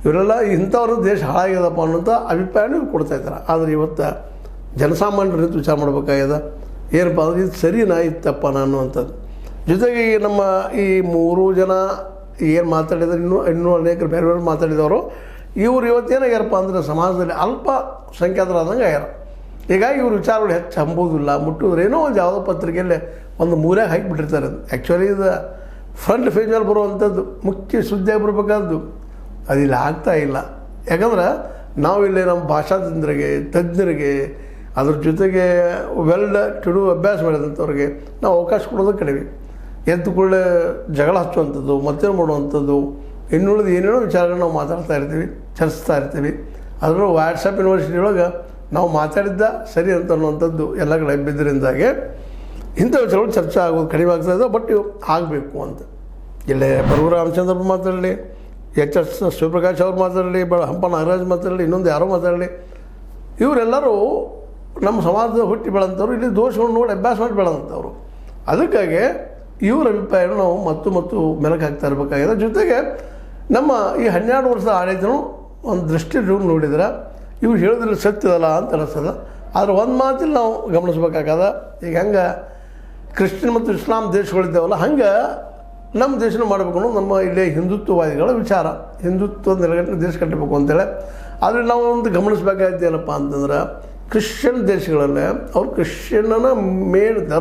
ಇವರೆಲ್ಲ ಇಂಥವ್ರ ದೇಶ ಹಾಳಾಗ್ಯದಪ್ಪ ಅನ್ನೋಂಥ ಅಭಿಪ್ರಾಯನೂ ಕೊಡ್ತಾಯಿದ್ದಾರೆ. ಆದರೆ ಇವತ್ತು ಜನಸಾಮಾನ್ಯರ ರೀತಿ ವಿಚಾರ ಮಾಡಬೇಕಾಗ್ಯದ. ಏನಪ್ಪ ಅಂದ್ರೆ ಇದು ಸರಿನಾ ಇತ್ತಪ್ಪ ಅನ್ನುವಂಥದ್ದು. ಜೊತೆಗೆ ನಮ್ಮ ಈ 3 ಜನ ಏನು ಮಾತಾಡಿದ್ರೆ ಇನ್ನೂ ಅನೇಕರು ಬೇರೆ ಬೇರೆ ಮಾತಾಡಿದವರು ಇವರು ಇವತ್ತೇನಾಗ್ಯಾರಪ್ಪ ಅಂದರೆ ಸಮಾಜದಲ್ಲಿ ಅಲ್ಪ ಸಂಖ್ಯಾತರಾದಂಗೆ ಆಗ್ಯಾರ. ಹೀಗಾಗಿ ಇವ್ರ ವಿಚಾರಗಳು ಹೆಚ್ಚು ಅಂಬೋದಿಲ್ಲ, ಮುಟ್ಟಿದ್ರೆ ಏನೋ ಒಂದು ಯಾವುದೋ ಪತ್ರಿಕೆಯಲ್ಲೇ ಒಂದು ಮೂಲೆಗೆ ಹಾಕಿಬಿಟ್ಟಿರ್ತಾರೆ. ಅದು ಆ್ಯಕ್ಚುಲಿ ಇದು ಫ್ರಂಟ್ ಪೇಜ್ ಮೇಲೆ ಬರುವಂಥದ್ದು ಮುಖ್ಯ ಸುದ್ದಿಯಾಗಿ ಬರಬೇಕಾದ್ದು ಅದಿಲ್ಲ, ಆಗ್ತಾ ಇಲ್ಲ. ಯಾಕಂದ್ರೆ ನಾವಿಲ್ಲಿ ನಮ್ಮ ಭಾಷಾತಂತ್ರಿಗೆ, ತಜ್ಞರಿಗೆ, ಅದ್ರ ಜೊತೆಗೆ ವೆಲ್ ಟು ಡೂ ಅಭ್ಯಾಸ ಮಾಡಿದಂಥವ್ರಿಗೆ ನಾವು ಅವಕಾಶ ಕೊಡೋದು ಕಡಿಮೆ. ಎದ್ದು ಕೂಡಲೇ ಜಗಳ ಹಚ್ಚುವಂಥದ್ದು, ಮತ್ತೇನು ಮಾಡುವಂಥದ್ದು, ಇನ್ನುಳಿದು ಏನೇನೋ ವಿಚಾರಗಳನ್ನ ನಾವು ಮಾತಾಡ್ತಾ ಇರ್ತೀವಿ, ಚರ್ಚಿಸ್ತಾ ಇರ್ತೀವಿ. ಅದರಲ್ಲೂ ವಾಟ್ಸಪ್ ಯೂನಿವರ್ಸಿಟಿ ಒಳಗೆ ನಾವು ಮಾತಾಡಿದ್ದ ಸರಿ ಅಂತ ಅನ್ನುವಂಥದ್ದು ಎಲ್ಲ ಕಡೆ ಬಿದ್ದರಿಂದಾಗೆ ಇಂಥ ವಿಚಾರಗಳು ಚರ್ಚೆ ಆಗೋದು ಕಡಿಮೆ ಆಗ್ತಾಯಿದೆ. ಬಟ್ ಇವು ಆಗಬೇಕು ಅಂತ ಇಲ್ಲೇ ಬರಗೂರು ರಾಮಚಂದ್ರಪ್ಪ ಮಾತಾಡಲಿ, ಎಚ್.ಎಸ್. ಶಿವಪ್ರಕಾಶ್ ಅವ್ರು ಮಾತಾಡಲಿ, ಹಂಪ ನಾಗರಾಜ್ ಮಾತಾಡಲಿ, ಇನ್ನೊಂದು ಯಾರೋ ಮಾತಾಡಲಿ, ಇವರೆಲ್ಲರೂ ನಮ್ಮ ಸಮಾಜದ ಹುಟ್ಟಿ ಬೆಳೆದಂಥವ್ರು, ಇಲ್ಲಿ ದೋಷಗಳು ನೋಡಿ ಅಭ್ಯಾಸ ಮಾಡಿ ಬೆಳೆದಂಥವ್ರು. ಅದಕ್ಕಾಗಿ ಇವರ ಅಭಿಪ್ರಾಯನ ನಾವು ಮತ್ತು ಮೆಲುಕು ಹಾಕ್ತಾ ಇರಬೇಕಾಗಿದೆ. ಜೊತೆಗೆ ನಮ್ಮ ಈ 12 ವರ್ಷದ ಆಡಳಿತನೂ ಒಂದು ದೃಷ್ಟಿ ನೋಡಿದ್ರೆ ಇವ್ರು ಹೇಳೋದ್ರಲ್ಲಿ ಸತ್ಯದಲ್ಲ ಅಂತ ಅನಿಸ್ತದೆ. ಆದರೆ ಒಂದು ಮಾತಿಲ್ಲಿ ನಾವು ಗಮನಿಸ್ಬೇಕಾಗದ. ಈಗ ಹಂಗೆ ಕ್ರಿಶ್ಚಿಯನ್ ಮತ್ತು ಇಸ್ಲಾಂ ದೇಶಗಳಿದ್ದಾವಲ್ಲ, ಹಂಗೆ ನಮ್ಮ ದೇಶನೂ ಮಾಡಬೇಕು ಅನ್ನೋದು ನಮ್ಮ ಇಲ್ಲೇ ಹಿಂದುತ್ವವಾದಿಗಳ ವಿಚಾರ. ಹಿಂದುತ್ವ ನೆಲೆಗಟ್ಟಿನ ದೇಶ ಕಟ್ಟಬೇಕು ಅಂತೇಳಿ. ಆದರೆ ನಾವು ಒಂದು ಗಮನಿಸಬೇಕಾಗಿದ್ದೇನಪ್ಪ ಅಂತಂದ್ರೆ ಕ್ರಿಶ್ಚಿಯನ್ ದೇಶಗಳಲ್ಲೇ ಅವ್ರು ಕ್ರಿಶ್ಚಿಯನ್ನ ಮೇನ್ ಧರ್ಮ